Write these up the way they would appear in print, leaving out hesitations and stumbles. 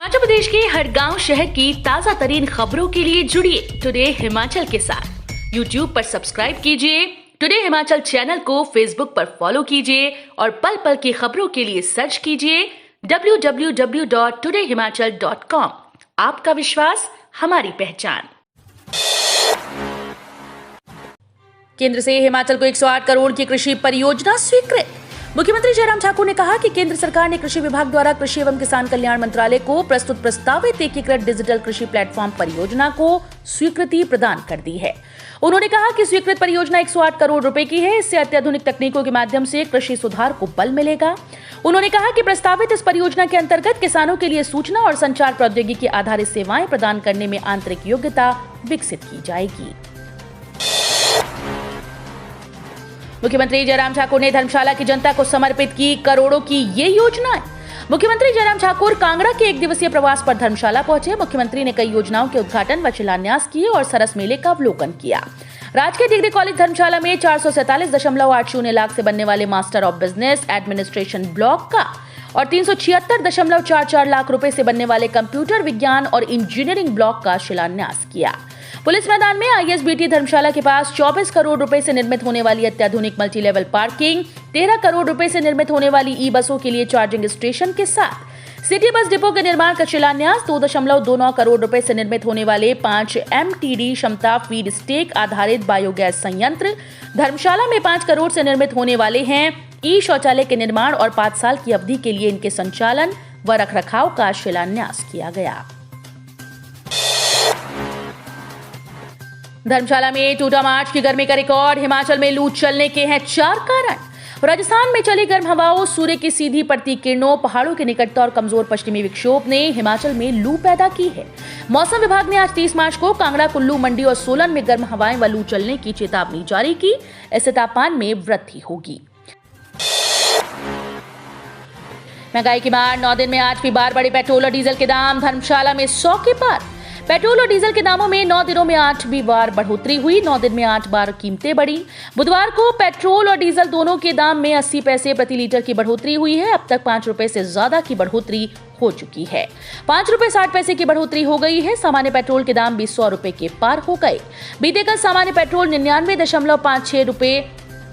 हिमाचल प्रदेश के हर गांव शहर की ताजा तरीन खबरों के लिए जुड़िए टुडे हिमाचल के साथ। यूट्यूब पर सब्सक्राइब कीजिए, टुडे हिमाचल चैनल को फेसबुक पर फॉलो कीजिए और पल पल की खबरों के लिए सर्च कीजिए www.todayhimachal.com। आपका विश्वास हमारी पहचान। केंद्र से हिमाचल को 108 करोड़ की कृषि परियोजना स्वीकृत। मुख्यमंत्री जयराम ठाकुर ने कहा कि केंद्र सरकार ने कृषि विभाग द्वारा कृषि एवं किसान कल्याण मंत्रालय को प्रस्तुत प्रस्तावित एकीकृत डिजिटल कृषि प्लेटफॉर्म परियोजना को स्वीकृति प्रदान कर दी है। उन्होंने कहा कि स्वीकृत परियोजना 108 करोड़ रुपए की है। इससे अत्याधुनिक तकनीकों के माध्यम से कृषि सुधार को बल मिलेगा। उन्होंने कहा कि प्रस्तावित इस परियोजना के अंतर्गत किसानों के लिए सूचना और संचार प्रौद्योगिकी आधारित सेवाएं प्रदान करने में आंतरिक योग्यता विकसित की जाएगी। मुख्यमंत्री जयराम ठाकुर ने धर्मशाला की जनता को समर्पित की करोड़ों की ये योजनाएं। मुख्यमंत्री जयराम ठाकुर कांगड़ा के 1 दिवसीय प्रवास पर धर्मशाला पहुंचे। मुख्यमंत्री ने कई योजनाओं के उद्घाटन व शिलान्यास किए और सरस मेले का अवलोकन किया। राजकीय डिग्री कॉलेज धर्मशाला में 447.80 लाख से बनने वाले master of business administration block का और 376.44 लाख रुपए से बनने वाले कंप्यूटर विज्ञान और इंजीनियरिंग ब्लॉक का शिलान्यास किया। पुलिस मैदान में आईएसबीटी धर्मशाला के पास 24 करोड़ रुपए से निर्मित होने वाली अत्याधुनिक मल्टी लेवल पार्किंग, 13 करोड़ रुपए से निर्मित होने वाली ई बसों के लिए चार्जिंग स्टेशन के साथ सिटी बस डिपो के निर्माण का शिलान्यास, 2.29 करोड़ रुपए से निर्मित होने वाले 5 MTD क्षमता फीड स्टेक आधारित बायोगैस संयंत्र, धर्मशाला में 5 करोड़ से निर्मित होने वाले हैं ई शौचालय के निर्माण और 5 साल की अवधि के लिए इनके संचालन व रखरखाव का शिलान्यास किया गया। धर्मशाला में टूटा मार्च की गर्मी का रिकॉर्ड। हिमाचल में लू चलने के हैं 4 कारण। राजस्थान में चली गर्म हवाओं, सूर्य की सीधी पड़ती किरणों, पहाड़ों की निकटता और कमजोर पश्चिमी विक्षोभ ने हिमाचल में लू पैदा की है। मौसम विभाग ने आज 30 मार्च को कांगड़ा, कुल्लू, मंडी और सोलन में गर्म हवाएं व लू चलने की चेतावनी जारी की। इससे तापमान में वृद्धि होगी। महंगाई की मार, 9 दिन में 8वीं बार बढ़े पेट्रोल और डीजल के दाम। धर्मशाला में 100 के पार। पेट्रोल और डीजल के दामों में 9 दिनों में 8वीं बार बढ़ोतरी हुई। 9 दिन में 8 बार कीमतें बढ़ी। बुधवार को पेट्रोल और डीजल दोनों के दाम में 80 पैसे प्रति लीटर की बढ़ोतरी हुई है। अब तक 5 रुपए से ज्यादा की बढ़ोतरी हो चुकी है। 5 रुपए 60 पैसे की बढ़ोतरी हो गई है। सामान्य पेट्रोल के दाम भी 100 रुपए के पार हो गए। बीते कल सामान्य पेट्रोल 99.56 रुपए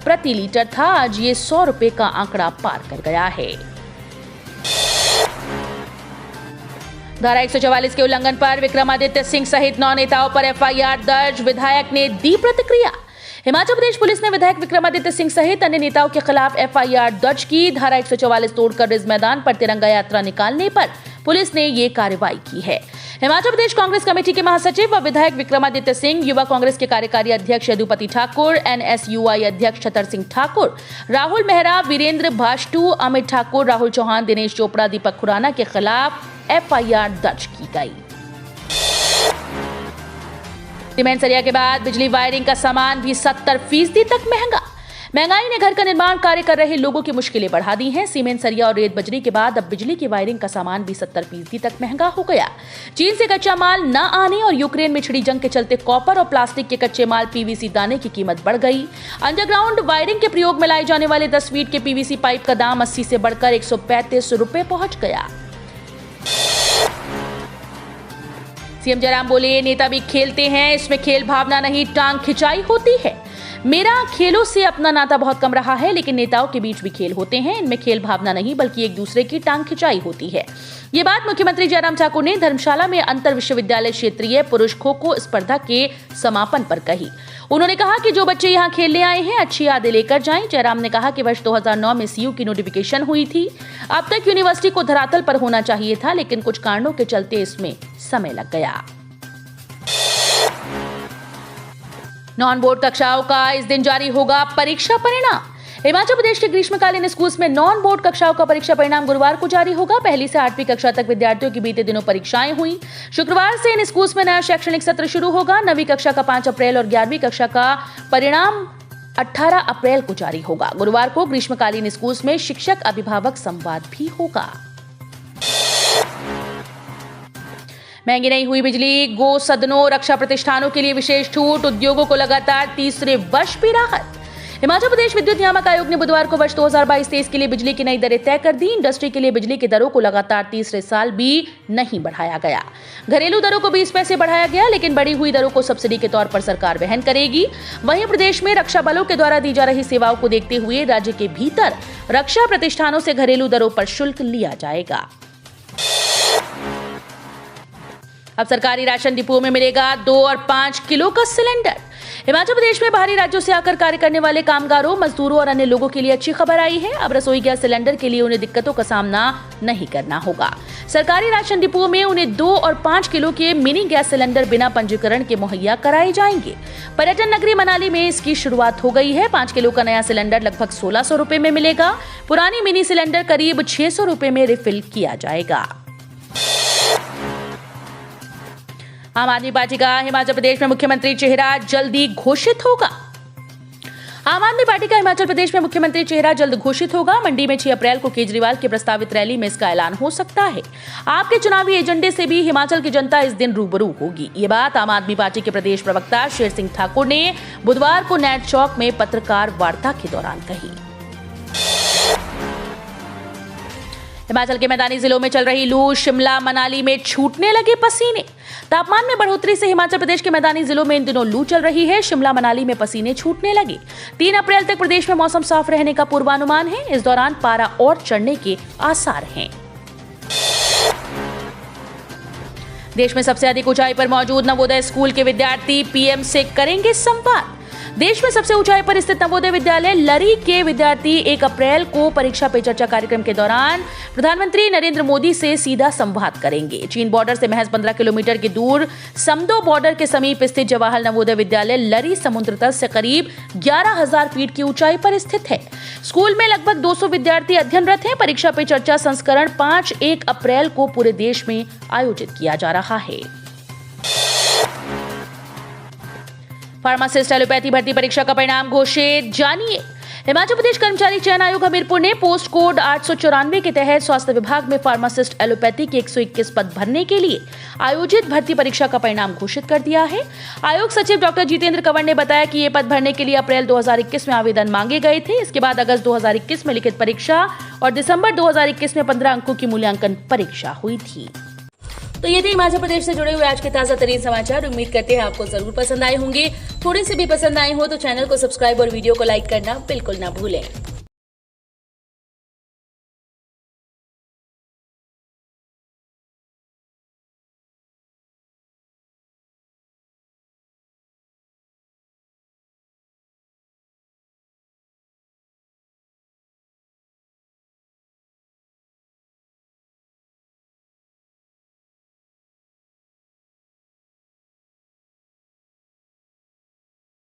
प्रति लीटर था। आज ये 100 रुपए का आंकड़ा पार कर गया है। धारा 144 के उल्लंघन पर विक्रमादित्य सिंह सहित 9 नेताओं पर एफआईआर दर्ज। विधायक ने दी प्रतिक्रिया। हिमाचल प्रदेश पुलिस ने विधायक विक्रमादित्य सिंह सहित अन्य नेताओं के खिलाफ एफआईआर दर्ज की। धारा 144 तोड़कर रिज मैदान पर तिरंगा यात्रा निकालने पर पुलिस ने ये कार्रवाई की है। हिमाचल प्रदेश कांग्रेस कमेटी के महासचिव व विधायक विक्रमादित्य सिंह, युवा कांग्रेस के कार्यकारी अध्यक्ष यदुपति ठाकुर, एनएसयूआई अध्यक्ष छतर सिंह ठाकुर, राहुल मेहरा, वीरेंद्र भाष्टू, अमित ठाकुर, राहुल चौहान, दिनेश चोपड़ा, दीपक खुराना के खिलाफ एफआईआर दर्ज की गई। सीमेंट सरिया के बाद बिजली वायरिंग का सामान भी 70% तक महंगा। महंगाई ने घर का निर्माण कार्य कर रहे लोगों की मुश्किलें बढ़ा दी हैं। सीमेंट सरिया और रेत बजरी के बाद अब बिजली की वायरिंग का सामान भी 70% तक महंगा हो गया। चीन से कच्चा माल न आने और यूक्रेन में छिड़ी जंग के चलते कॉपर और प्लास्टिक के कच्चे माल पीवीसी दाने की कीमत बढ़ गई। अंडरग्राउंड वायरिंग के प्रयोग में लाए जाने वाले 10 फीट के पीवीसी पाइप का दाम 80 से बढ़कर 135 रुपए पहुंच गया। सीएम जयराम बोले, नेता भी खेलते हैं, इसमें खेल भावना नहीं टांग खिंचाई होती है। मेरा खेलों से अपना नाता बहुत कम रहा है, लेकिन नेताओं के बीच भी खेल होते हैं। इनमें खेल भावना नहीं बल्कि एक दूसरे की टांग खिंचाई होती है। ये बात मुख्यमंत्री जयराम ठाकुर ने धर्मशाला में अंतर विश्वविद्यालय क्षेत्रीय पुरुष खो खो स्पर्धा के समापन पर कही। उन्होंने कहा कि जो बच्चे यहाँ खेलने आए हैं अच्छी यादें लेकर जाएं। जयराम ने कहा कि वर्ष 2009 में सीयू की नोटिफिकेशन हुई थी। अब तक यूनिवर्सिटी को धरातल पर होना चाहिए था, लेकिन कुछ कारणों के चलते इसमें समय लग गया। नॉन बोर्ड कक्षाओं का इस दिन जारी होगा परीक्षा परिणाम। हिमाचल प्रदेश के ग्रीष्मकालीन स्कूल में नॉन बोर्ड कक्षाओं का परीक्षा परिणाम गुरुवार को जारी होगा। 1 से 8वीं कक्षा तक विद्यार्थियों की बीते दिनों परीक्षाएं हुई। शुक्रवार से इन स्कूल में नया शैक्षणिक सत्र शुरू होगा। 9वीं कक्षा का 5 अप्रैल और 11वीं कक्षा का परिणाम 18 अप्रैल को जारी होगा। गुरुवार को ग्रीष्मकालीन स्कूल में शिक्षक अभिभावक संवाद भी होगा। महंगी नहीं हुई बिजली, गो सदनों, रक्षा प्रतिष्ठानों के लिए विशेष छूट। उद्योगों को लगातार तीसरे वर्ष भी राहत। हिमाचल प्रदेश विद्युत नियामक आयोग ने बुधवार को वर्ष 2022-23 के लिए बिजली की नई दरें तय कर दी। इंडस्ट्री के लिए बिजली की दरों को लगातार तीसरे साल भी नहीं बढ़ाया गया। घरेलू दरों को 20 पैसे बढ़ाया गया, लेकिन बढ़ी हुई दरों को सब्सिडी के तौर पर सरकार वहन करेगी। वहीं प्रदेश में रक्षा बलों के द्वारा दी जा रही सेवाओं को देखते हुए राज्य के भीतर रक्षा प्रतिष्ठानों से घरेलू दरों पर शुल्क लिया जाएगा। अब सरकारी राशन डिपुओं में मिलेगा 2 और 5 किलो का सिलेंडर। हिमाचल प्रदेश में बाहरी राज्यों से आकर कार्य करने वाले कामगारों, मजदूरों और अन्य लोगों के लिए अच्छी खबर आई है। अब रसोई गैस सिलेंडर के लिए उन्हें दिक्कतों का सामना नहीं करना होगा। सरकारी राशन डिपुओं में उन्हें 2 और 5 किलो के मिनी गैस सिलेंडर बिना पंजीकरण के मुहैया कराए जाएंगे। पर्यटन नगरी मनाली में इसकी शुरुआत हो गई है। 5 किलो का नया सिलेंडर लगभग 1600 रुपए में मिलेगा। पुरानी मिनी सिलेंडर करीब 600 रुपए में रिफिल किया जाएगा। आम आदमी पार्टी का हिमाचल प्रदेश में मुख्यमंत्री चेहरा जल्दी घोषित होगा। आम आदमी पार्टी का हिमाचल प्रदेश में मुख्यमंत्री चेहरा जल्द घोषित होगा। मंडी में 6 अप्रैल को केजरीवाल की प्रस्तावित रैली में इसका ऐलान हो सकता है। आपके चुनावी एजेंडे से भी हिमाचल की जनता इस दिन रूबरू होगी। ये बात आम आदमी पार्टी के प्रदेश प्रवक्ता शेर सिंह ठाकुर ने बुधवार को नेट चौक में पत्रकार वार्ता के दौरान कही। हिमाचल के मैदानी जिलों में चल रही लू, शिमला मनाली में छूटने लगे पसीने। तापमान में बढ़ोतरी से हिमाचल प्रदेश के मैदानी जिलों में इन दिनों लू चल रही है। शिमला मनाली में पसीने छूटने लगे। 3 अप्रैल तक प्रदेश में मौसम साफ रहने का पूर्वानुमान है। इस दौरान पारा और चढ़ने के आसार हैं। देश में सबसे अधिक ऊंचाई पर मौजूद नवोदय स्कूल के विद्यार्थी पीएम से करेंगे संवाद। देश में सबसे ऊंचाई पर स्थित नवोदय विद्यालय लरी के विद्यार्थी 1 अप्रैल को परीक्षा पे चर्चा कार्यक्रम के दौरान प्रधानमंत्री नरेंद्र मोदी से सीधा संवाद करेंगे। चीन बॉर्डर से महज 15 किलोमीटर की दूर समदो बॉर्डर के समीप स्थित जवाहर नवोदय विद्यालय लरी समुद्र तल से करीब 11,000 फीट की ऊंचाई पर स्थित है। स्कूल में लगभग 200 विद्यार्थी अध्ययनरत हैं। परीक्षा पे चर्चा संस्करण 1 अप्रैल को पूरे देश में आयोजित किया जा रहा है। फार्मासिस्ट एलोपैथी भर्ती परीक्षा का परिणाम घोषित, जानिए। हिमाचल प्रदेश कर्मचारी चयन आयोग हमीरपुर ने पोस्ट कोड 894 के तहत स्वास्थ्य विभाग में फार्मासिस्ट एलोपैथी के 121 पद भरने के लिए आयोजित भर्ती परीक्षा का परिणाम घोषित कर दिया है। आयोग सचिव डॉक्टर जितेंद्र कंवर ने बताया कि ये पद भरने के लिए अप्रैल 2021 में आवेदन मांगे गए थे। इसके बाद अगस्त 2021 में लिखित परीक्षा और दिसंबर 2021 में 15 अंकों की मूल्यांकन परीक्षा हुई थी। तो ये थे हिमाचल प्रदेश से जुड़े हुए आज के ताजा तरीन समाचार। उम्मीद करते हैं आपको जरूर पसंद आए होंगे। थोड़े से भी पसंद आए हो तो चैनल को सब्सक्राइब और वीडियो को लाइक करना बिल्कुल ना भूलें।